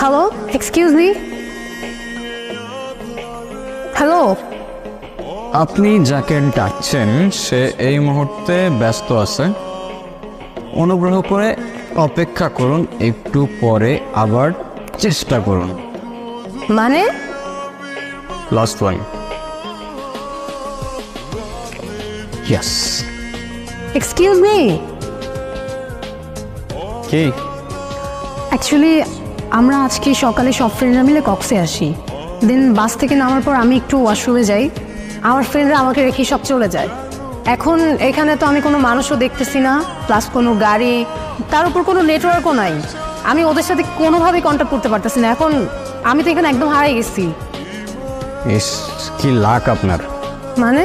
Hello, excuse me. Hello. আপনি যাকে ডাকছেন সে এই মুহূর্তে ব্যস্ত আছে, অনুগ্রহ করে অপেক্ষা করুন, একটু পরে আবার চেষ্টা করুন। মানে? Last one. Yes. Excuse me. কি? অ্যাকচুয়ালি আমরা আজকে সকালে সব ফ্রেন্ডরা মিলে কক্সে আসি। দেন বাস থেকে নামার পর আমি একটু ওয়াশরুমে যাই, আমার ফ্রেন্ডরা আমাকে রেখে সব চলে যায়। এখন এখানে তো আমি কোনো মানুষও দেখতেছি না, প্লাস কোনো গাড়ি, তার উপর কোনো নেটওয়ার্কও নাই। আমি ওদের সাথে কোনোভাবেই কন্ট্যাক্ট করতে পারতেছি না। এখন আমি তো এখানে একদম হারিয়ে গেছি। ইস, কি লাক আপনার। মানে?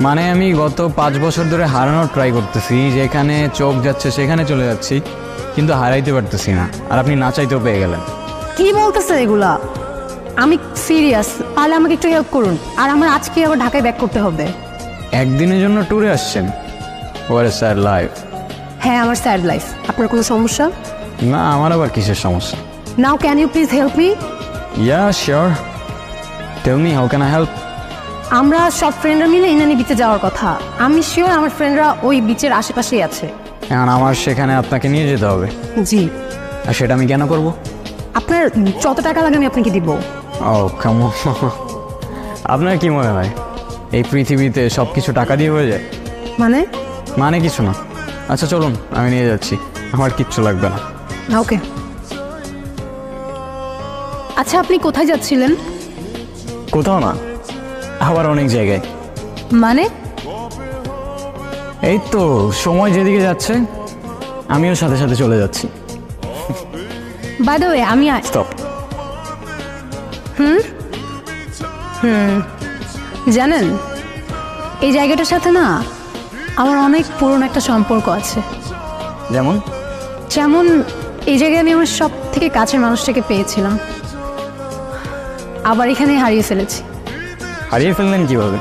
মানে আমি গত 5 বছর ধরে হারানোর ট্রাই করতেছি, যেখানে চোখ যাচ্ছে সেখানে চলে যাচ্ছি, কিন্তু হারাইতে পারতেছি না। আর আপনি না চাইতেও পেয়ে গেলেন। কি বলতেছেন এগুলা? আমি সিরিয়াস, তাহলে আমাকে একটু হেল্প করুন। আর আমার আজকে আবার ঢাকায় ব্যাক করতে হবে। একদিনের জন্য ট্যুরে আসছেন? ওয়ার স্যাড লাইফ। হ্যাঁ, আমার স্যাড লাইফ। আপনার কোনো সমস্যা? না, আমার আবার কিসের সমস্যা? Now can you please help me? Yeah sure, tell me how can I help. আমরা সব ফ্রেন্ডরা মিলে ইনানি বিচে যাওয়ার কথা। আমি শিওর আমার ফ্রেন্ডরা ওই বিচের আশেপাশেই আছে। এখন আমার সেখানে আপনাকে নিয়ে যেতে হবে। জি। আর সেটা আমি কেন করব? আপনার যত টাকা লাগে আমি আপনাকে দিব। ও কাম অন। আপনার কি মনে হয় এই পৃথিবীতে সব কিছু টাকা দিয়ে হয়ে যায়? মানে? মানে কিছু না। আচ্ছা চলুন, আমি নিয়ে যাচ্ছি, আমার কিচ্ছু লাগবে না। ওকে। আচ্ছা, আপনি কোথায় যাচ্ছিলেন? কোথাও না, আবার অনেক জায়গায়। মানে? এই তো সময় যেদিকে যাচ্ছে আমিও সাথে সাথে চলে যাচ্ছি। বাই দ্য ওয়ে, আমি স্টপ। জানেন এই জায়গাটার সাথে না আমার অনেক পুরনো একটা সম্পর্ক আছে। যেমন? যেমন এই জায়গায় আমি আমার সব থেকে কাছের মানুষটাকে পেয়েছিলাম, আবার এখানে হারিয়ে ফেলেছি। হারিয়ে ফেললেন কিভাবে?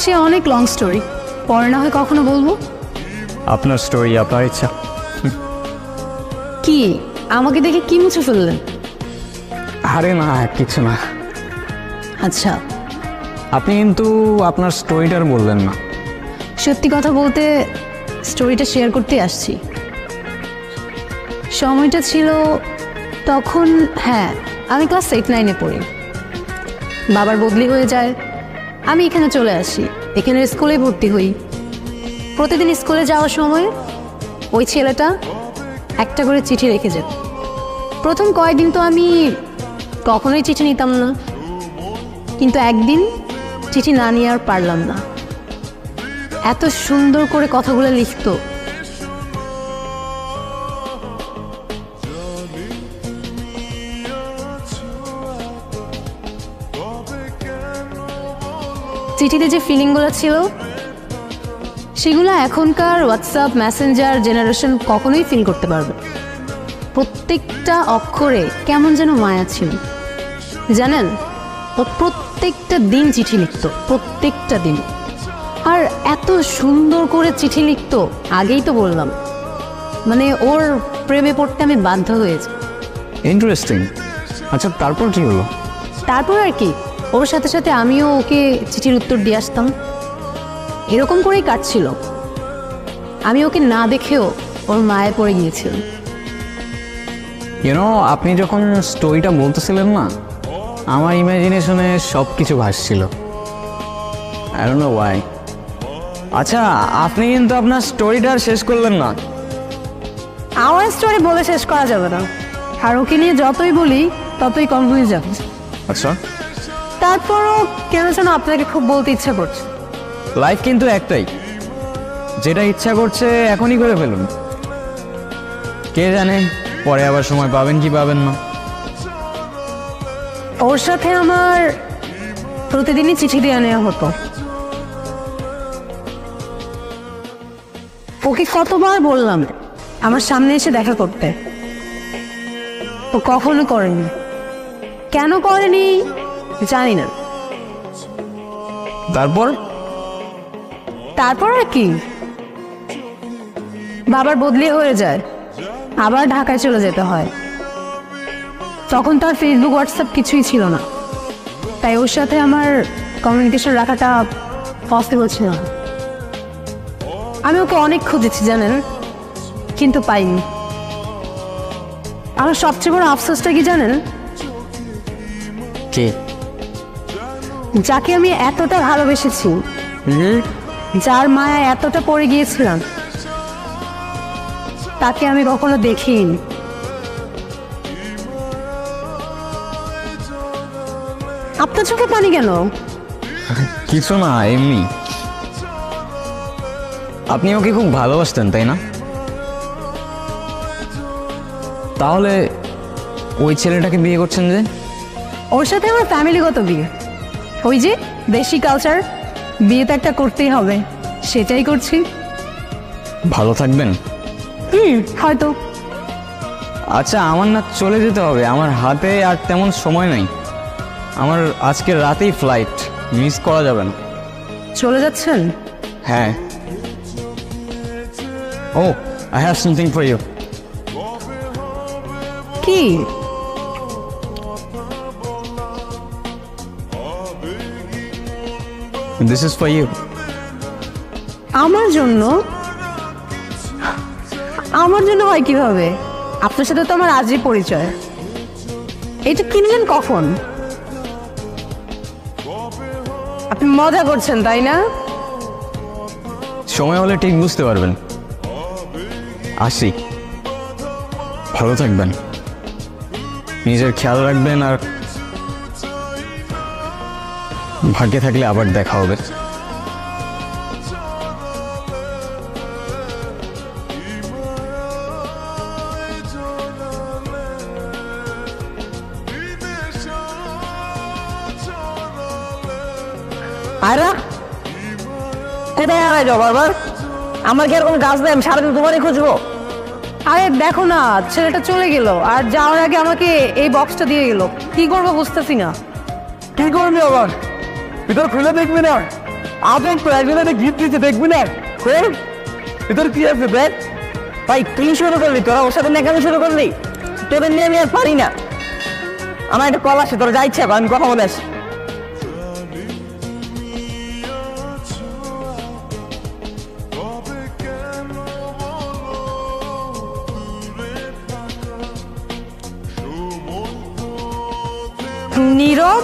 সে অনেক লং স্টোরি, পরে না হয় কখনো বলবো। আপনার স্টোরি, আপনার ইচ্ছা। কি আমাকে দেখে কি মুছে ফেললেন? আরে না, কিছু না। আচ্ছা, আপনি কিন্তু আপনার স্টোরিটার বললেন না। সত্যি কথা বলতে স্টোরিটা শেয়ার করতে আসছি। সময়টা ছিল তখন, হ্যাঁ, আমি ক্লাস 8-9-এ পড়ি। বাবার বদলি হয়ে যায়, আমি এখানে চলে আসি, এখানে স্কুলে ভর্তি হই। প্রতিদিন স্কুলে যাওয়ার সময় ওই ছেলেটা একটা করে চিঠি রেখে যেত। প্রথম কয়েকদিন তো আমি কখনোই চিঠি নিতাম না, কিন্তু একদিন চিঠি না নিয়ে আর পারলাম না। এত সুন্দর করে কথাগুলো লিখতো। চিঠিতে যে ফিলিংগুলো ছিল সেগুলো এখনকার হোয়াটসঅ্যাপ মেসেঞ্জার জেনারেশন কখনোই ফিল করতে পারবে। প্রত্যেকটা অক্ষরে কেমন যেন মায়া ছিল। জানেন, ও প্রত্যেকটা দিন চিঠি লিখতো, প্রত্যেকটা দিন। আর এত সুন্দর করে চিঠি লিখতো, আগেই তো বললাম, মানে ওর প্রেমে পড়তে আমি বাধ্য হয়েছি। ইন্টারেস্টিং। আচ্ছা তারপর কি হলো? তারপর আর কি, ওর সাথে সাথে আমিও ওকে চিঠির উত্তর দিয়ে আসতাম। এরকম করেই কাটছিল। আমি ওকে না দেখেও ওর মায়ে পড়ে গিয়েছিলাম। ইউনো, আপনি যখন স্টোরিটা বলতেছিলেন না, আমার ইমাজিনেশনে সব কিছু ভাসছিল। I don't know why. আচ্ছা, আপনি কিন্তু আপনার স্টোরিটা আর শেষ করলেন না। আমার স্টোরি বলে শেষ করা যাবে না, আর ওকে নিয়ে যতই বলি ততই কম হয়ে যাবে। আচ্ছা, তারপরও কেন যেন আপনাকে খুব বলতে ইচ্ছা করছে। লাইফ কিন্তু একটাই, যেটা ইচ্ছা করছে এখনই করে ফেলুন। কে জানে পরে আবার সময় পাবেন কি পাবেন না। ওর সাথে আমার প্রতিদিনই চিঠি দেওয়া নেওয়া হতো। ওকে কতবার বললাম আমার সামনে এসে দেখা করতে, ও কখনো করেনি। কেন করেনি জানি না। তারপর তারপর আর কি, বাবার বদলি হয়ে যায়, আবার ঢাকায় চলে যেতে হয়। তখন তো আর ফেসবুক হোয়াটসঅ্যাপ কিছুই ছিল না, তাই ওর সাথে আমার কমিউনিকেশন রাখাটা পসিবল ছিল না। আমি ওকে অনেক খুঁজেছি জানেন, কিন্তু পাইনি। আমার সবচেয়ে বড় আফসোসটা কি জানেন? কে? যাকে আমি এতটা ভালোবেসেছি, যার মায়া এতটা পড়ে গিয়েছিলাম, তাকে আমি কখনো দেখিনি। আপনার চোখে পানি কেন? কিছু না, এমনি। আপনি ওকে খুব ভালোবাসতেন তাই না? তাহলে ওই ছেলেটাকে বিয়ে করছেন যে? ওর সাথে আমার ফ্যামিলিগত বিয়ে, ওই যে দেশি কালচার, বিয়ে তো একটা করতেই হবে, সেটাই করছি। ভালো থাকবেন? হয়তো। আচ্ছা, আমার না চলে যেতে হবে, আমার হাতে আর তেমন সময় নাই। আমার আজকে রাতেই ফ্লাইট, মিস করা যাবে না। চলে যাচ্ছেন? হ্যাঁ। ও, I have something for you. কি? This is for you. আমার জন্য? আমার জন্য হয় কিভাবে? আপনার সাথে তো আমার আজই পরিচয়। এটা কিনলেন কখন? আপনি মজা করছেন তাই না? সময় হলে ঠিক বুঝতে পারবেন। আসি, ভালো থাকবেন, নিজের খেয়াল রাখবেন, আর ভাগ্যে থাকলে আবার দেখা হবে। আয়রা, কোথায় হারাই যাও বারবার? আমার কি আর কোনো কাজ নেই? আমি সারাদিন তোমারই খুঁজবো। আরে দেখো না, ছেলেটা চলে গেল, আর যাওয়ার আগে আমাকে এই বক্সটা দিয়ে গেল। কি করবো বুঝতেছি না। কি করবি আবার? ভিতর খুলে দেখবি না? আপনি একজনের গিফট দিচ্ছে, দেখবি না? খোল, ভিতর কি আছে দেখ। ভাই তুই শুরু করলি, তোরা ওর সাথে নেকামি শুরু করলি। তোদের নিয়ে আমি আর পারি না। আমার একটা কল আসে, তোরা যা ইচ্ছা আমি কথা বলে আসি। নীরব?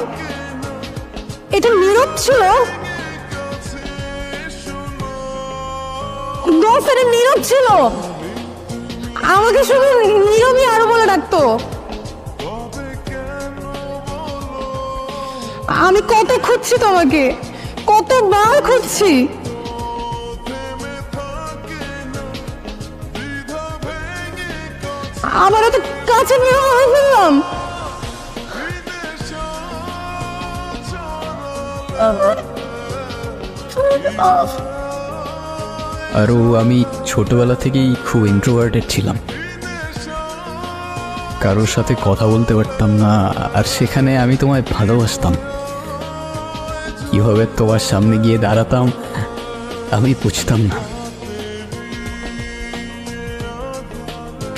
এটা নীরব ছিল? দোস্ত, নীরব ছিল। আমাকে শুধু নীরবই আরো বলে ডাকতো। আমি কত খুঁজছি তোমাকে, কতবার খুঁজছি। আমার তো কাছে নিয়ে ফেললাম। আরও আমি ছোটবেলা থেকেই খুব ইন্ট্রোভার্টেড ছিলাম, কারোর সাথে কথা বলতে পারতাম না, আর সেখানে আমি তোমায় ভালোবাসতাম। কীভাবে তোমার সামনে গিয়ে দাঁড়াতাম আমি বুঝতাম না,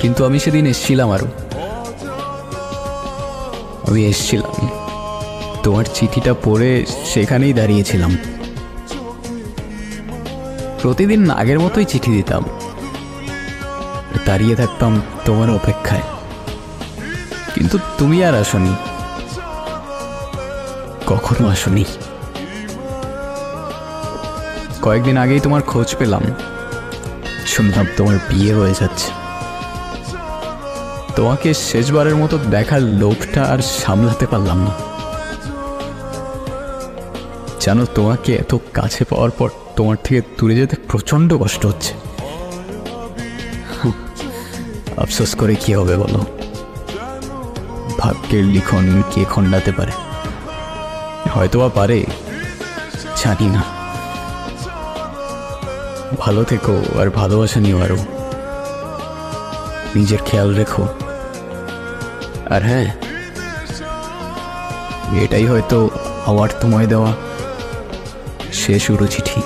কিন্তু আমি সেদিন এসেছিলাম। আমি এসেছিলাম, তোমার চিঠিটা পড়ে সেখানেই দাঁড়িয়েছিলাম। প্রতিদিন আগের মতোই চিঠি দিতাম, দাঁড়িয়ে থাকতাম তোমার অপেক্ষায়, কিন্তু তুমি আর আসনি, কখনো আসনি। কয়েকদিন আগেই তোমার খোঁজ পেলাম, শুনলাম তোমার বিয়ে হয়ে যাচ্ছে। তোমাকে শেষবারের মতো দেখার লোভটা আর সামলাতে পারলাম না। জানো, তোমাকে এত কাছে পাওয়ার পর তোমার থেকে দূরে যেতে প্রচন্ড কষ্ট হচ্ছে। আফসোস করে কি হবে বলো? ভাগ্যের লিখন কে খণ্ডাতে পারে? হয়তোবা পারে, জানি না। ভালো থেকো, আর ভালোবাসা নিও আরো। নিজের খেয়াল রেখো। আর হ্যাঁ, এটাই হয়তো আমার তোমায় দেওয়া শেষ চিঠি।